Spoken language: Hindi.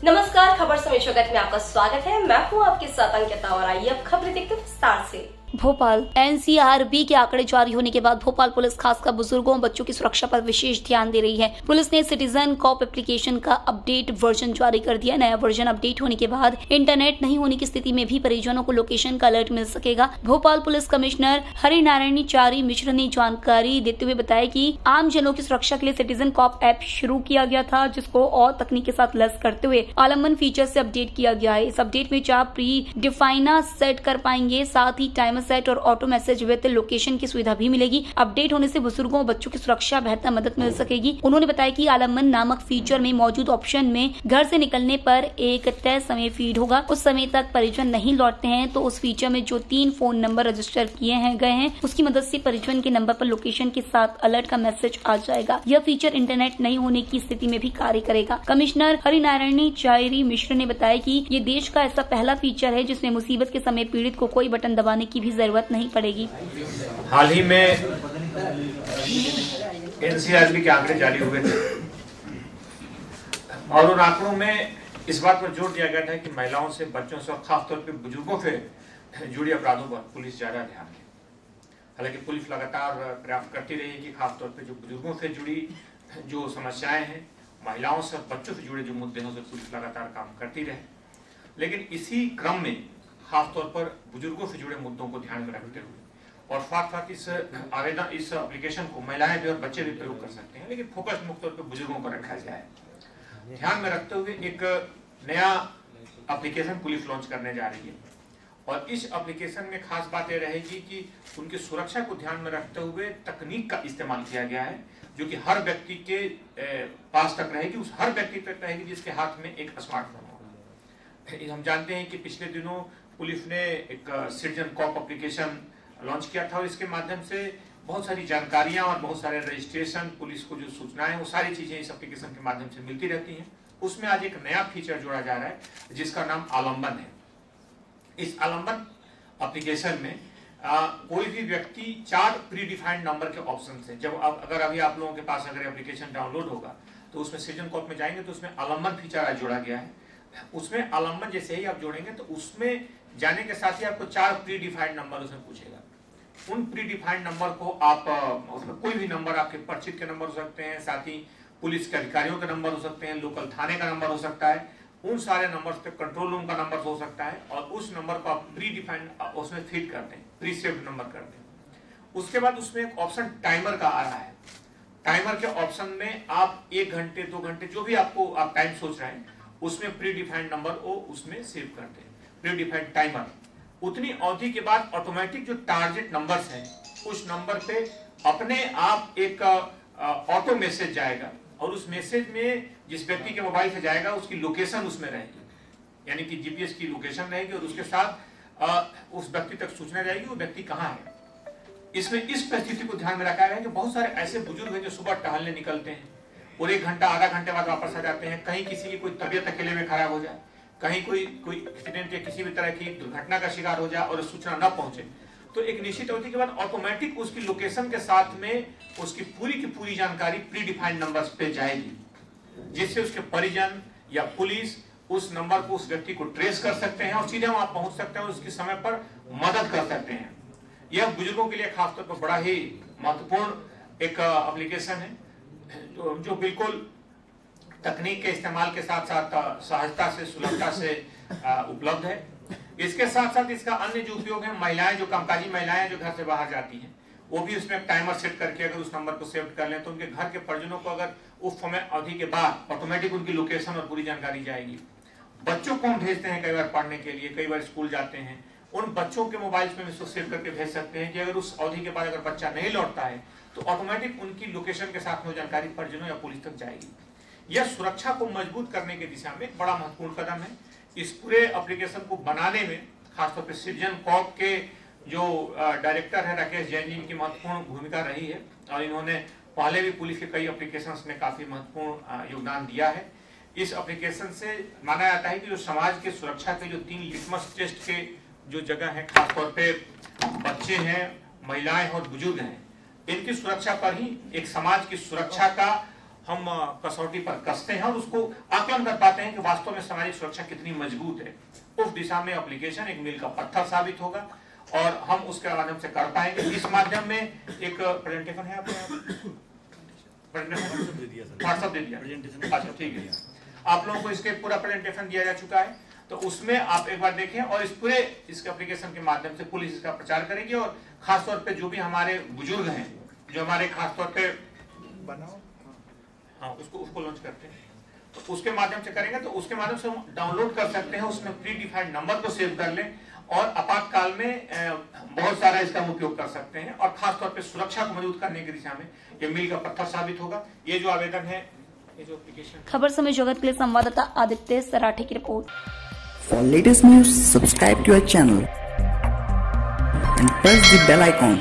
नमस्कार, खबर समेत जगत में आपका स्वागत है। मैं हूं आपके साथ अंकिता और आइए अब खबरें देखते हैं विस्तार से। भोपाल एनसीआरबी के आंकड़े जारी होने के बाद भोपाल पुलिस खासकर बुजुर्गों और बच्चों की सुरक्षा पर विशेष ध्यान दे रही है। पुलिस ने सिटीजन कॉप एप्लीकेशन का अपडेट वर्जन जारी कर दिया। नया वर्जन अपडेट होने के बाद इंटरनेट नहीं होने की स्थिति में भी परिजनों को लोकेशन का अलर्ट मिल सकेगा। भोपाल पुलिस कमिश्नर हरिनारायणाचारी मिश्र ने जानकारी देते हुए बताया कि आम जनों की सुरक्षा के लिए सिटीजन कॉप ऐप शुरू किया गया था, जिसको और तकनीक के साथ लैस करते हुए आलम्बन फीचर से अपडेट किया गया है। इस अपडेट में आप प्री डिफाइना सेट कर पाएंगे, साथ ही टाइमर सेट और ऑटो मैसेज विद लोकेशन की सुविधा भी मिलेगी। अपडेट होने से बुजुर्गों और बच्चों की सुरक्षा बेहतर मदद मिल सकेगी। उन्होंने बताया कि आलम्बन नामक फीचर में मौजूद ऑप्शन में घर से निकलने पर एक तय समय फीड होगा। उस समय तक परिजन नहीं लौटते हैं तो उस फीचर में जो 3 फोन नंबर रजिस्टर किए गए हैं उसकी मदद से परिजन के नंबर पर लोकेशन के साथ अलर्ट का मैसेज आ जाएगा। यह फीचर इंटरनेट नहीं होने की स्थिति में भी कार्य करेगा। कमिश्नर हरिनारायणाचारी मिश्र ने बताया कि ये देश का ऐसा पहला फीचर है जिसमें मुसीबत के समय पीड़ित को कोई बटन दबाने की भी जरूरत नहीं पड़ेगी। हाल ही में एनसीआरबी के आंकड़े जारी हुए थे और उन आंकड़ों में इस बात पर जोर दिया गया था कि महिलाओं से, बच्चों से और खासतौर पर बुजुर्गों से जुड़ी अपराधों पर पुलिस ज्यादा ध्यान दे। हालांकि पुलिस लगातार प्रयास करती रही है कि खासतौर पर जो बुजुर्गों से जुड़ी जो समस्याएं हैं, महिलाओं से और बच्चों से जुड़े जो मुद्दे हैं, उस पर पुलिस लगातार काम करती रहे। लेकिन इसी क्रम में खासतौर पर बुजुर्गों से जुड़े मुद्दों को ध्यान में रखते हुए और साथ इस एप्लीकेशन को महिलाएं भी और बच्चे भी प्रयोग कर सकते हैं, लेकिन फोकस मुख्य तौर पर बुजुर्गों पर रखा जाए। ध्यान में रखते हुए एक नया एप्लीकेशन पुलिस लॉन्च करने जा रही है और इस एप्लीकेशन में खास बात यह रहेगी कि उनकी सुरक्षा को ध्यान में रखते हुए तकनीक का इस्तेमाल किया गया है, जो कि हर व्यक्ति के पास तक रहेगी, उस हर व्यक्ति तक रहेगी जिसके हाथ में एक स्मार्टफोन होगा। हम जानते हैं कि पिछले दिनों पुलिस ने एक सिटीजन कॉप एप्लीकेशन लॉन्च किया था और इसके माध्यम से बहुत सारी जानकारियां और बहुत सारे रजिस्ट्रेशन, पुलिस को जो सूचनाएं, वो सारी चीजें इस एप्लीकेशन के माध्यम से मिलती रहती हैं। उसमें आज एक नया फीचर जोड़ा जा रहा है जिसका नाम आलम्बन है। इस आलम्बन एप्लीकेशन में कोई भी व्यक्ति 4 प्री डिफाइंड नंबर के ऑप्शन से, जब अगर अभी आप लोगों के पास अगर एप्लीकेशन डाउनलोड होगा तो उसमें सिटीजन कॉप में जाएंगे तो उसमें आलम्बन फीचर आज जोड़ा गया है। उसमें आलम्बन जैसे ही आप जोड़ेंगे तो उसमें जाने के साथ ही आपको 4 प्री डिफाइंड नंबर उसमें पूछेगा। उन प्री डिफाइंड नंबर को आप उसमें कोई भी नंबर, आपके परिचित के नंबर हो सकते हैं, साथ ही पुलिस के अधिकारियों के नंबर हो सकते हैं, लोकल थाने का नंबर हो सकता है, उन सारे नंबर्स पे कंट्रोल रूम का नंबर हो सकता है और उस नंबर को आप प्री डिफाइंड उसमें फीड करते हैं, प्री सेव्ड नंबर करते हैं। उसके बाद उसमें एक ऑप्शन टाइमर का आ रहा है। टाइमर के ऑप्शन में आप 1 घंटे 2 घंटे जो भी आपको आप टाइम सोच रहे हैं उसमें प्री डिफाइंड नंबर को उसमें सेव करते हैं, प्री डिफाइंड टाइमर। उतनी अवधि के बाद ऑटोमेटिक जो टारगेट नंबर्स हैं उस नंबर पे अपने आप एक ऑटो मैसेज जाएगा और उस मैसेज में जिस व्यक्ति के मोबाइल से जाएगा उसकी लोकेशन उसमें रहेगी, यानी कि जीपीएस की लोकेशन रहेगी और उसके साथ उस व्यक्ति तक सूचना जाएगी वो व्यक्ति कहाँ है। इसमें इस परिस्थिति को ध्यान में रखा गया है कि बहुत सारे ऐसे बुजुर्ग हैं जो सुबह टहलने निकलते हैं और 1 घंटा आधा घंटे बाद वापस आ जाते हैं। कहीं किसी की कोई तबियत अकेले में खराब हो जाए, कहीं कोई एक्सीडेंट या किसी भी तरह की दुर्घटना का शिकार हो जाए और सूचना न पहुंचे तो एक निश्चित अवधि के बाद ऑटोमेटिक उसकी लोकेशन के साथ में उसकी पूरी की पूरी जानकारी प्री डिफाइंड नंबर्स पे जाएगी, जिससे उसके परिजन या पुलिस उस नंबर को, उस व्यक्ति को ट्रेस कर सकते हैं और सीधे वहां पहुंच सकते हैं और उसके समय पर मदद कर सकते हैं। यह बुजुर्गों के लिए खासतौर पर बड़ा ही महत्वपूर्ण एक एप्लीकेशन है जो बिल्कुल तकनीक के इस्तेमाल के साथ साथ सहजता से, सुलभता से उपलब्ध है। इसके साथ साथ इसका अन्य जो उपयोग है, महिलाएं, जो कामकाजी महिलाएं जो घर से बाहर जाती हैं वो भी उसमें एक टाइमर सेट करके अगर उस नंबर को सेव कर लें तो उनके घर के परिजनों को अगर उस समय अवधि के बाद ऑटोमेटिक उनकी लोकेशन और पूरी जानकारी जाएगी। बच्चों को हम भेजते हैं कई बार पढ़ने के लिए, कई बार स्कूल जाते हैं, उन बच्चों के मोबाइल में इसको सेव करके भेज सकते हैं कि अगर उस अवधि के बाद अगर बच्चा नहीं लौटता है तो ऑटोमेटिक उनकी लोकेशन के साथ में जानकारी परिजनों या पुलिस तक जाएगी। यह सुरक्षा को मजबूत करने की दिशा में एक बड़ा महत्वपूर्ण कदम है। इस पूरे एप्लीकेशन को बनाने में खासतौर पर सिटीजन कॉप के जो डायरेक्टर है राकेश जैन जी, इनकी महत्वपूर्ण भूमिका रही है और इन्होंने पहले भी पुलिस के कई एप्लीकेशंस में काफी महत्वपूर्ण योगदान दिया है। इस एप्लीकेशन से माना जाता है कि जो समाज के सुरक्षा के जो 3 लिटमस टेस्ट के जो जगह है, खासतौर पे बच्चे हैं, महिलाएं और बुजुर्ग हैं, इनकी सुरक्षा पर ही एक समाज की सुरक्षा का हम कसौटी पर कसते हैं और उसको आकलन कर पाते हैं कि वास्तव में सामाजिक सुरक्षा कितनी मजबूत है। उस दिशा में एप्लीकेशन एक मील का पत्थर साबित होगा और हम उसके माध्यम से कर पाएंगे। इस माध्यम में एक प्रेजेंटेशन है आपके व्हाट्सएप दे दिया। अच्छा ठीक है, आप लोगों को इसके पूरा प्रेजेंटेशन दिया जा चुका है, तो उसमें आप एक बार देखें और इस एप्लीकेशन के माध्यम से पुलिस इसका प्रचार करेगी और खासतौर पे जो भी हमारे बुजुर्ग हैं, जो हमारे खासतौर पे उसको लॉन्च करते हैं, तो उसके माध्यम से करेंगे, तो उसके माध्यम से हम डाउनलोड कर सकते हैं, उसमें प्री डिफाइंड नंबर को सेव कर लें और आपातकाल में बहुत सारा इसका उपयोग कर सकते हैं और खासतौर पे सुरक्षा को मजबूत करने की दिशा में ये मील का पत्थर साबित होगा। ये जो आवेदन है, ये जो एप्लीकेशन। खबर समय जगत के लिए संवाददाता आदित्य सराठे की report. For latest news, subscribe to our channel and press the bell icon.